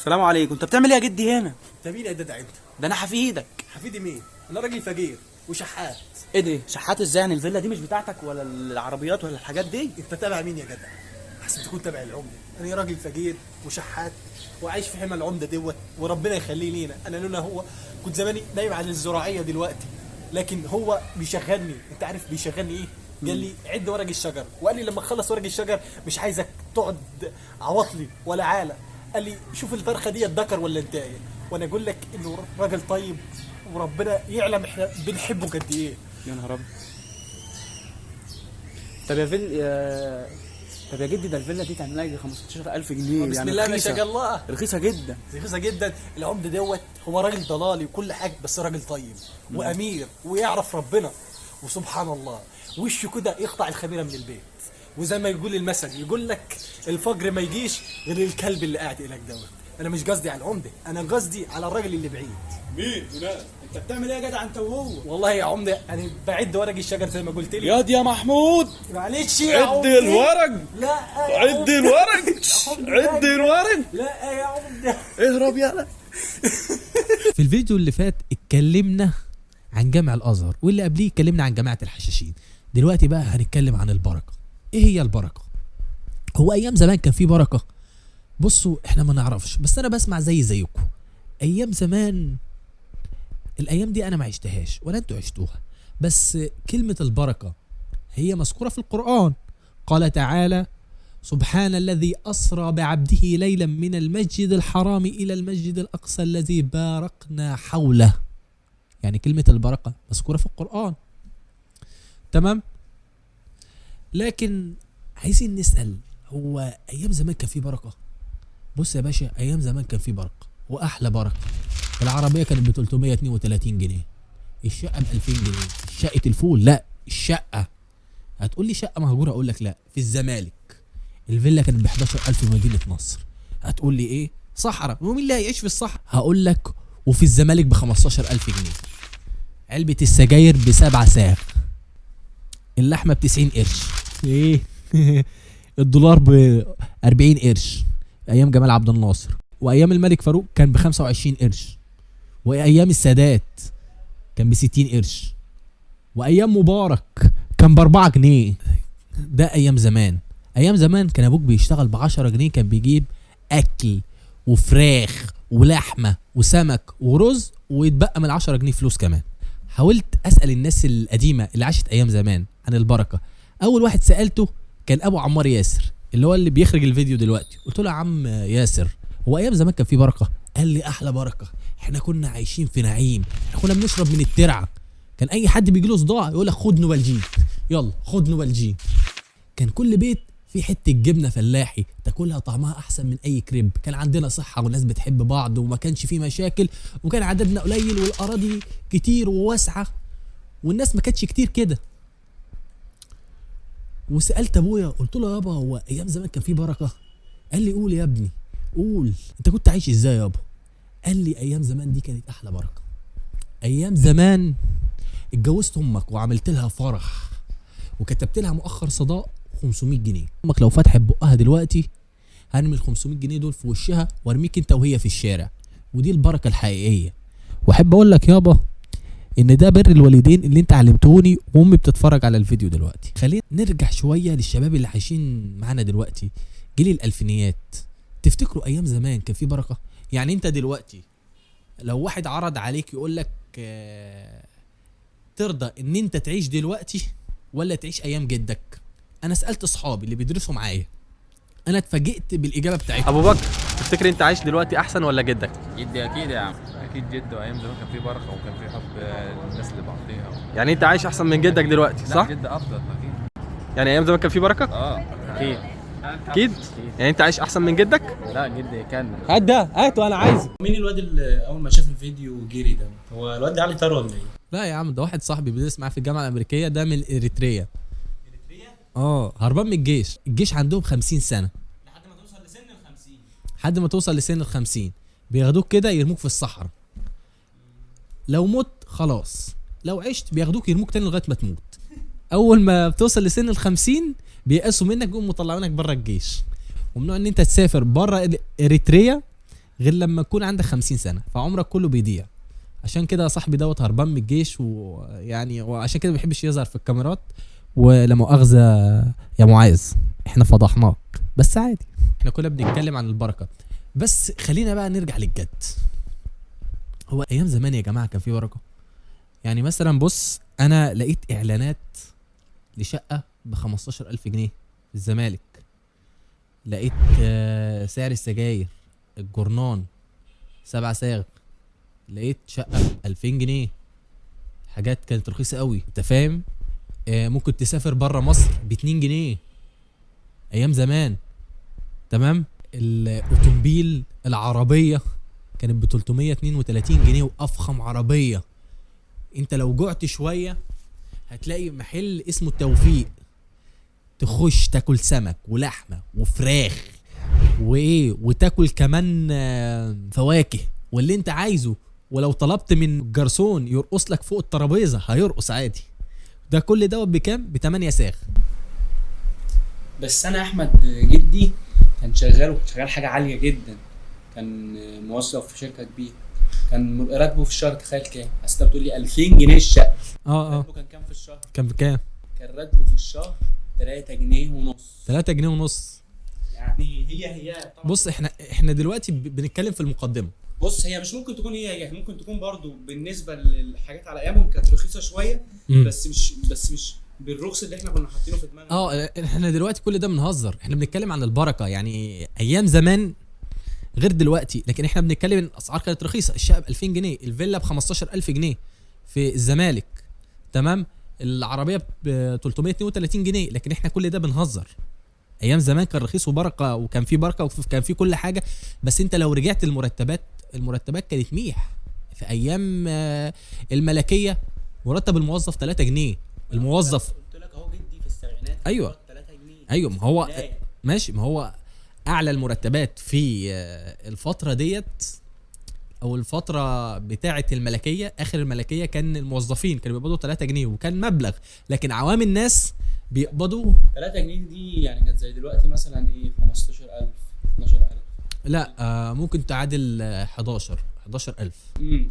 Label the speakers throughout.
Speaker 1: السلام عليكم. انت بتعمل ايه يا جدي هنا؟
Speaker 2: انت مين يا جدع انت؟
Speaker 1: ده انا حفيدك.
Speaker 2: حفيدي مين؟ انا راجل فقير وشحات.
Speaker 1: ايه ده؟ شحات ازاي؟ يعني الفيلا دي مش بتاعتك ولا العربيات ولا الحاجات دي؟
Speaker 2: انت تابع مين يا جدع؟ احسن تكون تابع العمده. انا راجل فقير وشحات وعايش في حمى العمده دوت، وربنا يخليه لينا. انا لولا هو كنت زماني نايم على الزراعيه دلوقتي، لكن هو بيشغلني. انت عارف بيشغلني ايه؟ قال لي عد ورق الشجر، وقال لي لما اخلص ورق الشجر مش عايزك تقعد عواطلي ولا عالة. قال لي شوف الفرخه دي ذكر ولا انتايه، وانا اقول لك انه راجل طيب وربنا يعلم احنا بنحبه قد ايه.
Speaker 1: يا نهار ابيض. طب يا طب يا جدي، ده الفيلا دي تعمل لها 15000 جنيه.
Speaker 2: بسم
Speaker 1: يعني
Speaker 2: الله ما
Speaker 1: رخيصة.
Speaker 2: شاء الله،
Speaker 1: رخيصه جدا.
Speaker 2: رخيصه جدا. العمده دوت هو راجل ضلالي وكل حاجه، بس راجل طيب وامير ويعرف ربنا. وسبحان الله وشه كده يقطع الخميره من البيت. وزي ما يقول المثل، يقول لك الفجر ما يجيش غير الكلب اللي قاعد لك دوت. انا مش قصدي على العمده، انا قصدي على الراجل اللي بعيد.
Speaker 1: مين هناك؟ انت بتعمل ايه يا جدع انت وهو؟
Speaker 2: والله يا عمده انا بعد ورق الشجر زي ما قلت لي.
Speaker 1: ياض يا محمود،
Speaker 2: معلش يا
Speaker 1: عد
Speaker 2: عمده.
Speaker 1: الورق.
Speaker 2: لا
Speaker 1: عد الورق. عد الورق.
Speaker 2: لا يا عمده.
Speaker 1: اهرب يلا.
Speaker 3: في الفيديو اللي فات اتكلمنا عن جامع الازهر، واللي قبليه اتكلمنا عن جماعه الحشاشين. دلوقتي بقى هنتكلم عن البركه. ايه هي البركه؟ هو ايام زمان كان في بركه؟ بصوا احنا ما نعرفش، بس انا بسمع زيكم. ايام زمان، الايام دي انا ما عشتهاش ولا انتوا عشتوها، بس كلمه البركه هي مذكوره في القران. قال تعالى: سبحان الذي أسرى بعبده ليلا من المسجد الحرام إلى المسجد الأقصى الذي باركنا حوله. يعني كلمة البركة مذكورة في القرآن، تمام؟ لكن عايزين نسأل، هو أيام زمان كان في بركة؟ بص يا باشا، أيام زمان كان في بركة، وأحلى بركة. العربية كانت ب 332 جنيه، الشقة ب 2000 جنيه. شقة الفول؟ لا، الشقة. هتقول لي شقة مهجورة، أقول لك لا، في الزمالك الفيلا كانت ب 11000 في مدينة نصر. هتقول لي ايه؟ صحراء، ومين اللي هيعيش في الصحراء؟ هقول لك وفي الزمالك ب 15000 جنيه. علبة السجاير ب7 ساغ. اللحمة ب90 قرش. ايه؟ الدولار ب40 قرش ايام جمال عبد الناصر، وايام الملك فاروق كان ب25 قرش، وايام السادات كان ب60 قرش، وايام مبارك كان ب4 جنيه. ده ايام زمان. ايام زمان كان ابوك بيشتغل ب10 جنيه، كان بيجيب اكل وفراخ ولحمه وسمك ورز، ويتبقى من 10 جنيه فلوس كمان. حاولت اسال الناس القديمه اللي عاشت ايام زمان عن البركه. اول واحد سالته كان ابو عمار ياسر، اللي هو اللي بيخرج الفيديو دلوقتي. قلت له: يا عم ياسر، هو ايام زمان كان في بركه؟ قال لي: احلى بركه، احنا كنا عايشين في نعيم، احنا كنا بنشرب من الترعه. كان اي حد بيجي له صداع يقول لك: خد نوبالجين، يلا خد نوبالجين. كان كل بيت في حته جبنه فلاحي تاكلها طعمها احسن من اي كريب. كان عندنا صحه والناس بتحب بعض وما كانش في مشاكل، وكان عددنا قليل والاراضي كتير وواسعه، والناس ما كانتش كتير كده. وسالت ابويا، قلت له: يابا، هو ايام زمان كان في بركه؟ قال لي: قول يا ابني، قول، انت كنت عايش ازاي يابا؟ قال لي: ايام زمان دي كانت احلى بركه. ايام زمان اتجوزت امك وعملت لها فرح وكتبت لها مؤخر صداق 500 جنيه. امك لو فتحت بقها دلوقتي هرمي ال 500 جنيه دول في وشها وارميك انت وهي في الشارع. ودي البركه الحقيقيه. واحب اقول لك يابا ان ده بر الوالدين اللي انت علمتوني، وامي بتتفرج على الفيديو دلوقتي. خلينا نرجع شويه للشباب اللي عايشين معانا دلوقتي، جيل الالفينيات. تفتكروا ايام زمان كان في بركه؟ يعني انت دلوقتي لو واحد عرض عليك يقول لك ترضى ان انت تعيش دلوقتي ولا تعيش ايام جدك؟ انا سالت اصحابي اللي بيدرسوا معايا، انا اتفاجئت بالاجابه بتاعتهم.
Speaker 1: ابو بكر، تفتكر انت عايش دلوقتي احسن ولا جدك؟
Speaker 4: جدي اكيد يا عم، اكيد جده. ايام زمان كان في بركه وكان في حب الناس اللي بعضيها.
Speaker 1: يعني انت عايش احسن من جدك دلوقتي، صح؟
Speaker 4: لا، جده افضل اكيد.
Speaker 1: يعني ايام زمان كان في بركه؟
Speaker 4: اكيد.
Speaker 1: اكيد. يعني انت عايش احسن من جدك؟
Speaker 4: لا، جدي كان.
Speaker 3: هات ده، هاته، انا عايزه. مين الواد اللي اول ما شاف الفيديو جري ده؟ هو الواد ده علي طار ولا ايه؟ لا يا عم، ده واحد صاحبي بيدرس معاه في الجامعه الامريكيه، ده من اريتريا. هربان من الجيش عندهم 50 سنه
Speaker 1: لحد ما توصل لسن ال50.
Speaker 3: لحد ما توصل لسن ال50 بياخدوك كده يرموك في الصحراء. لو مت خلاص، لو عشت بياخدوك يرموك تاني لغايه ما تموت. اول ما بتوصل لسن ال50 بيقاسوا منك، يقوموا مطلعينك بره الجيش، وممنوع ان انت تسافر بره اريتريا غير لما تكون عندك 50 سنه، فعمرك كله بيضيع. عشان كده صاحبي دوت هربان من الجيش، ويعني وعشان كده ما بيحبش يظهر في الكاميرات. ولا مؤاخذه يا معاذ، احنا فضحناك بس عادي، احنا كنا بنتكلم عن البركه. بس خلينا بقى نرجع للجد. هو ايام زمان يا جماعه كان في بركه. يعني مثلا بص، انا لقيت اعلانات لشقه ب 15000 جنيه في الزمالك. لقيت سعر السجاير الجرنان 7 صاغ، لقيت شقه ب 2000 جنيه. حاجات كانت رخيصه قوي، انت فاهم. ممكن تسافر بره مصر ب 2 جنيه ايام زمان. تمام. الاوتومبيل العربيه كانت ب 332 جنيه، وافخم عربيه. انت لو جعت شويه هتلاقي محل اسمه التوفيق، تخش تاكل سمك ولحمه وفراخ وايه، وتاكل كمان فواكه واللي انت عايزه. ولو طلبت من الجرسون يرقص لك فوق الترابيزه هيرقص عادي. ده كل دوت بكام؟ ب 8 ساغ.
Speaker 1: بس انا احمد جدي كان شغال حاجه عاليه جدا. كان موظف في شركه كبيره. كان راتبه في الشهر تخيل كام؟ اصل انت بتقول لي 2000 جنيه الشقه. راتبه كان كام في الشهر؟
Speaker 3: كان بكام؟
Speaker 1: كان راتبه في الشهر 3 جنيه ونص.
Speaker 3: 3 جنيه ونص.
Speaker 1: يعني هي طبعا.
Speaker 3: بص احنا دلوقتي بنتكلم في المقدمه.
Speaker 1: بص هي مش ممكن تكون هي ممكن تكون برضو بالنسبه للحاجات على ايامهم كانت رخيصه شويه. بس مش بالرخص اللي احنا كنا حاطينه في دماغنا.
Speaker 3: احنا دلوقتي كل ده بنهزر، احنا بنتكلم عن البركه. يعني ايام زمان غير دلوقتي، لكن احنا بنتكلم ان الاسعار كانت رخيصه. الشقه ب 2000 جنيه، الفيلا ب 15000 جنيه في الزمالك. تمام. العربيه ب 332 جنيه، لكن احنا كل ده بنهزر. ايام زمان كان رخيص وبركه، وكان في بركه، وكان في كل حاجه. بس انت لو رجعت المرتبات كانت ميح. في ايام الملكيه مرتب الموظف 3 جنيه. الموظف
Speaker 1: قلت لك اهو جدي في السبعينات.
Speaker 3: ايوه
Speaker 1: 3 جنيه.
Speaker 3: ايوه، ما هو ماشي. ما هو اعلى المرتبات في الفتره ديت، او الفتره بتاعه الملكيه، اخر الملكيه، كان الموظفين كانوا بيقبضوا 3 جنيه وكان مبلغ. لكن عوام الناس بيقبضوا
Speaker 1: 3 جنيه دي يعني كانت زي دلوقتي مثلا ايه 15000 12000.
Speaker 3: لا ممكن تعادل 11000.
Speaker 1: دي.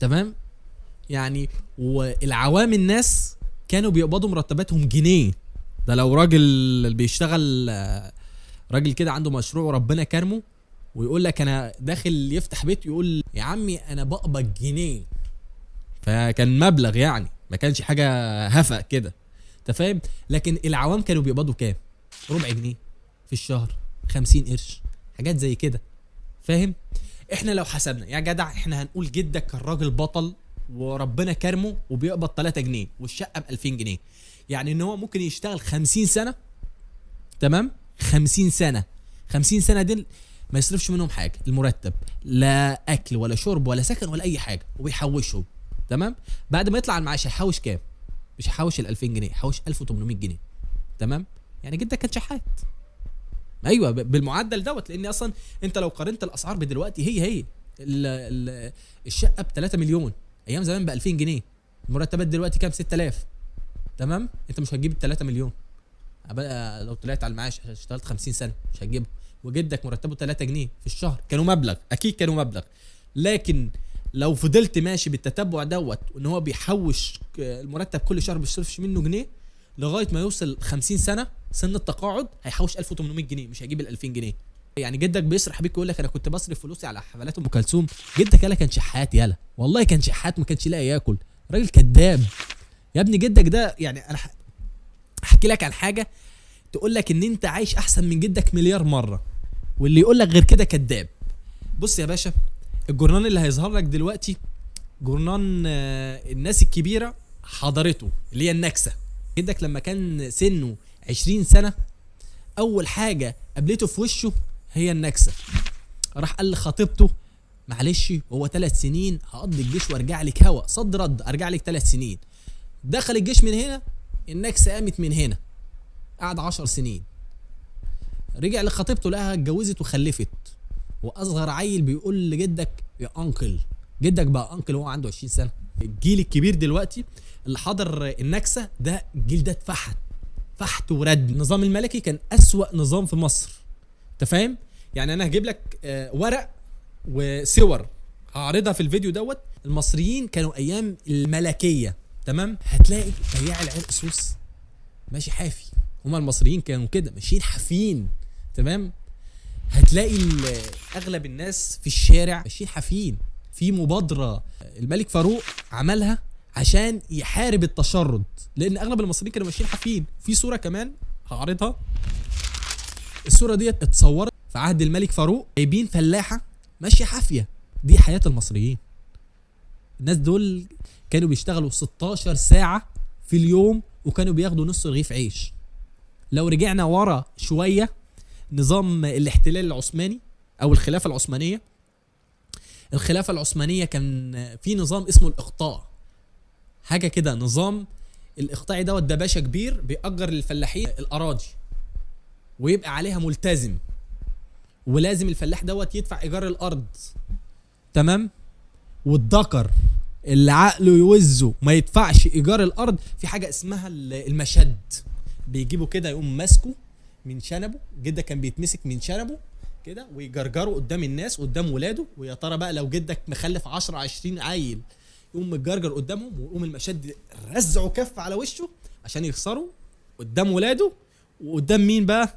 Speaker 3: تمام. يعني والعوام الناس كانوا بيقبضوا مرتباتهم جنيه. ده لو راجل بيشتغل، راجل كده عنده مشروع وربنا كرمه، ويقول لك انا داخل يفتح بيت، يقول يا عمي انا بقبض جنيه. فكان مبلغ يعني، ما كانش حاجه هفق كده، انت فاهم. لكن العوام كانوا بيقبضوا كام؟ ربع جنيه في الشهر، 50 قرش، حاجات زي كده، فاهم. احنا لو حسبنا يا جدع، احنا هنقول جدك كان راجل بطل وربنا كرمه وبيقبض 3 جنيه والشقه ب 2000 جنيه. يعني ان هو ممكن يشتغل 50 سنه. تمام. 50 سنه دي ما يصرفش منهم حاجه. المرتب لا اكل ولا شرب ولا سكن ولا اي حاجه، وبيحوشهم. تمام. بعد ما يطلع المعاش هيحوش كام؟ مش هيحوش ال 2000 جنيه، هيحوش 1800 جنيه. تمام. يعني جدك كان شحات. ايوه بالمعدل دوت. لان اصلا انت لو قارنت الاسعار بدلوقتي، هي الشقه ب 3 مليون ايام زمان ب 2000 جنيه. المرتبات دلوقتي كام؟ 6000. تمام. انت مش هتجيب ال 3 مليون لو طلعت على المعاش، اشتغلت 50 سنه مش هتجيبه. وجدك مرتبه 3 جنيه في الشهر، كانوا مبلغ، اكيد كانوا مبلغ. لكن لو فضلت ماشي بالتتبع دوت، وان هو بيحوش المرتب كل شهر، ما بيصرفش منه جنيه، لغايه ما يوصل 50 سنه سن التقاعد، هيحوش 1800 جنيه، مش هيجيب ال 2000 جنيه. يعني جدك بيسرح بيك يقول لك انا كنت بصرف فلوسي على حفلات ام كلثوم. جدك يالا كان شحات، يالا والله كان شحات، ما كانش لاقي ياكل. راجل كذاب يا ابني. جدك ده يعني انا احكي لك عن حاجه تقول لك ان انت عايش احسن من جدك مليار مره، واللي يقول لك غير كده كذاب. بص يا باشا، الجورنان اللي هيظهر لك دلوقتي جورنان الناس الكبيره حضرته، اللي هي النكسه. جدك لما كان سنه 20 سنه، اول حاجه قابلته في وشه هي النكسه. راح قال لخطيبته معلش هو 3 سنين هقضي الجيش وارجع لك، هوا صد رد ارجع لك 3 سنين. دخل الجيش من هنا، النكسه قامت من هنا، قعد 10 سنين. رجع لخطيبته لقاها اتجوزت وخلفت، واصغر عيل بيقول لجدك يا انكل. جدك بقى انكل وهو عنده 20 سنه. الجيل الكبير دلوقتي اللي حضر النكسه ده، الجيل ده اتفحت ورد. النظام الملكي كان اسوأ نظام في مصر، انت فاهم. يعني انا هجيب لك ورق وصور هعرضها في الفيديو دوت. المصريين كانوا ايام الملكيه، تمام، هتلاقي بياع العرق سوس ماشي حافي. هما المصريين كانوا كده ماشيين حافين، تمام. هتلاقي اغلب الناس في الشارع ماشيين حافين. في مبادره الملك فاروق عملها عشان يحارب التشرد، لان اغلب المصريين كانوا ماشيين حافين. في صوره كمان هعرضها، الصوره ديت اتصورت في عهد الملك فاروق، جايبين فلاحه ماشيه حافيه. دي حياه المصريين. الناس دول كانوا بيشتغلوا 16 ساعه في اليوم وكانوا بياخدوا نص رغيف عيش. لو رجعنا ورا شويه، نظام الاحتلال العثماني او الخلافه العثمانيه، الخلافه العثمانيه كان في نظام اسمه الاقطاع، حاجه كده. نظام الاقطاعي دوت ده باشا كبير بيأجر للفلاحين الاراضي ويبقى عليها ملتزم، ولازم الفلاح دوت يدفع ايجار الارض، تمام. والذكر اللي عقله يوزه ما يدفعش ايجار الارض، في حاجه اسمها المشد. بيجيبوا كده يقوم ماسكه من شنبه، جدك كان بيتمسك من شنبه كده ويجرجره قدام الناس قدام ولاده. ويا ترى بقى لو جدك مخلف 10 20 عيل، يقوم متجرجر قدامهم، ويقوم المشد رزعه كف على وشه عشان يخسروا قدام ولاده. وقدام مين بقى؟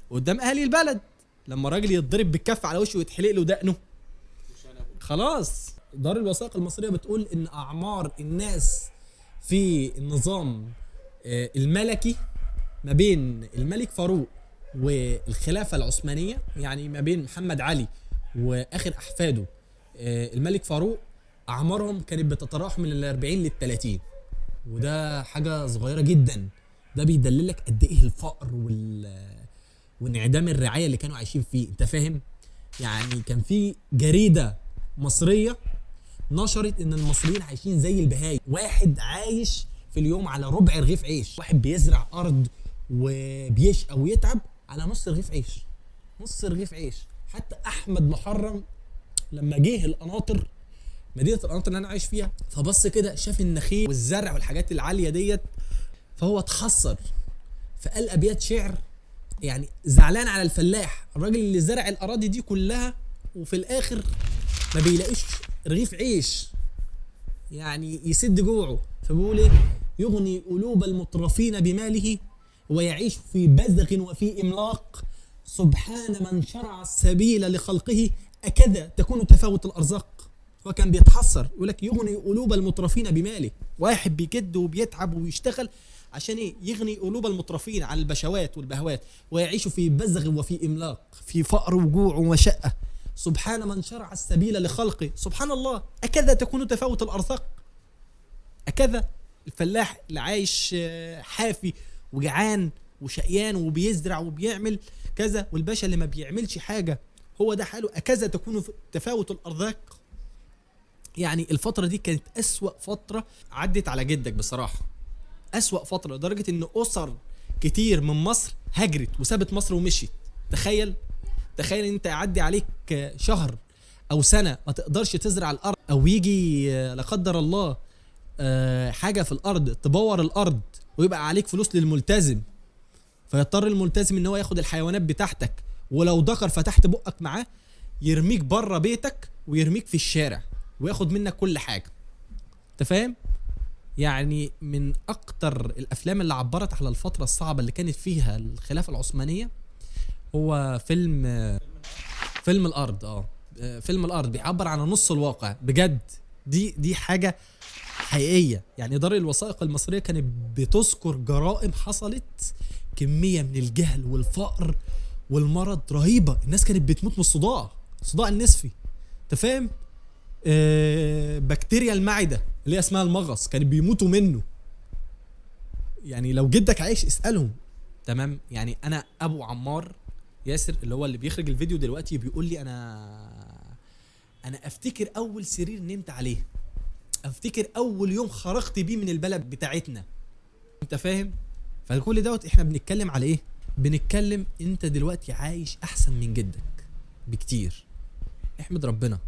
Speaker 3: قدام اهالي البلد. لما الراجل يتضرب بالكف على وشه ويتحلق له دقنه، خلاص. دار الوثائق المصريه بتقول ان اعمار الناس في النظام الملكي ما بين الملك فاروق والخلافه العثمانيه، يعني ما بين محمد علي واخر احفاده الملك فاروق، اعمارهم كانت بتتراوح من 40 لل 30. وده حاجه صغيره جدا. ده بيدللك قد ايه الفقر وانعدام الرعايه اللي كانوا عايشين فيه، انت فاهم؟ يعني كان في جريده مصريه نشرت ان المصريين عايشين زي البهايم. واحد عايش في اليوم على ربع رغيف عيش، واحد بيزرع ارض وبيشقى ويتعب على نص رغيف عيش، نص رغيف عيش. حتى احمد محرم لما جه القناطر، مدينه القناطر اللي انا عايش فيها، فبص كده شاف النخيل والزرع والحاجات العاليه ديت، فهو اتحسر، فقال ابيات شعر يعني زعلان على الفلاح، الراجل اللي زرع الاراضي دي كلها وفي الاخر ما بيلاقيش رغيف عيش يعني يسد جوعه. فبيقول ايه؟ يغني قلوب المترفين بماله ويعيش في بزغ وفي املاق، سبحان من شرع السبيل لخلقه، اكذا تكون تفاوت الارزاق. فكان بيتحسر يقول لك يغني قلوب المترفين بماله، واحد بيجد وبيتعب وبيشتغل عشان ايه؟ يغني قلوب المترفين عن البشوات والبهوات، ويعيش في بزغ وفي املاق، في فقر وجوع ومشقه. سبحان من شرع السبيل لخلقه، سبحان الله، أكذا تكون تفاوت الأرزاق؟ أكذا الفلاح اللي عايش حافي وجعان وشقيان وبيزرع وبيعمل كذا، والباشا اللي ما بيعملش حاجة هو ده حاله، أكذا تكون تفاوت الأرزاق؟ يعني الفترة دي كانت أسوأ فترة عدت على جدك بصراحة، أسوأ فترة، لدرجة إن أسر كتير من مصر هجرت وسابت مصر ومشيت. تخيل انت يعدي عليك شهر او سنه ما تقدرش تزرع الارض، او يجي لا قدر الله حاجه في الارض تبور الارض، ويبقى عليك فلوس للملتزم، فيضطر الملتزم ان هو ياخد الحيوانات بتاعتك، ولو ذكر فتحت بقك معاه يرميك بره بيتك ويرميك في الشارع وياخد منك كل حاجه. انت فاهم؟ يعني من اكتر الافلام اللي عبرت على الفتره الصعبه اللي كانت فيها الخلافه العثمانيه هو فيلم الارض. فيلم الارض بيعبر عن نص الواقع بجد. دي حاجه حقيقيه. يعني دار الوثائق المصريه كانت بتذكر جرائم حصلت، كميه من الجهل والفقر والمرض رهيبه. الناس كانت بتموت من الصداع النصفي، انت فاهم؟ بكتيريا المعده اللي هي اسمها المغص كانوا بيموتوا منه. يعني لو جدك عايش اسالهم، تمام؟ يعني انا ابو عمار ياسر اللي هو اللي بيخرج الفيديو دلوقتي بيقول لي انا افتكر اول سرير نمت عليه، افتكر اول يوم خرجت بيه من البلد بتاعتنا، انت فاهم؟ فكل دوت احنا بنتكلم على ايه؟ بنتكلم انت دلوقتي عايش احسن من جدك بكتير، احمد ربنا.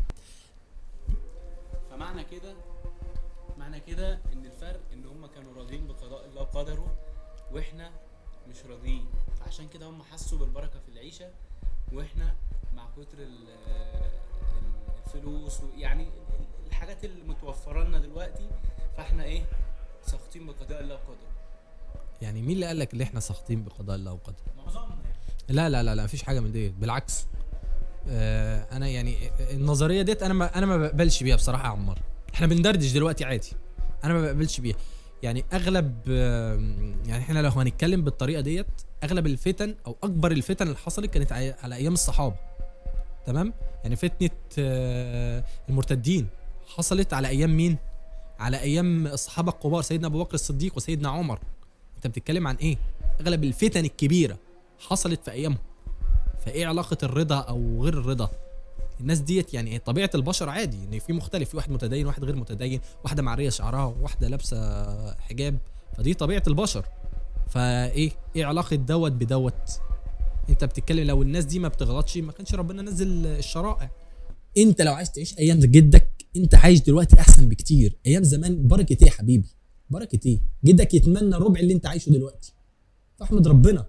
Speaker 1: فمعنى كده ان الفرق ان هم كانوا راضيين بقضاء الله وقدره واحنا مش راضيين، فعشان كده هم حسوا بالبركه في العيشه واحنا مع كتر الفلوس يعني الحاجات اللي متوفره لنا دلوقتي، فاحنا ايه ساخطين بقضاء الله وقدره.
Speaker 3: يعني مين اللي قال لك اللي احنا ساخطين بقضاء الله وقدره؟
Speaker 1: معظمنا يعني.
Speaker 3: لا لا لا لا، مفيش حاجه من دي، بالعكس. انا يعني النظريه ديت انا ما بقبلش بيها بصراحه يا عمار. احنا بندردش دلوقتي عادي، انا ما بقبلش بيها. يعني اغلب يعني احنا لو هنتكلم بالطريقه ديت، اغلب الفتن او اكبر الفتن اللي حصلت كانت على ايام الصحابه. تمام؟ يعني فتنه المرتدين حصلت على ايام مين؟ على ايام الصحابه الكبار، سيدنا ابو بكر الصديق وسيدنا عمر. انت بتتكلم عن ايه؟ اغلب الفتن الكبيره حصلت في ايامهم. فايه علاقه الرضا او غير الرضا؟ الناس ديت يعني طبيعه البشر عادي ان في مختلف، في واحد متدين واحد غير متدين، واحده معريه شعرها وواحده لابسه حجاب، فدي طبيعه البشر. فايه علاقه دوت بدوت؟ انت بتتكلم لو الناس دي ما بتغلطش ما كانش ربنا نزل الشرائع. انت لو عايز تعيش ايام جدك، انت عايش دلوقتي احسن بكتير. ايام زمان بركه ايه يا حبيبي؟ بركه ايه؟ جدك يتمنى ربع اللي انت عايشه دلوقتي، فاحمد ربنا.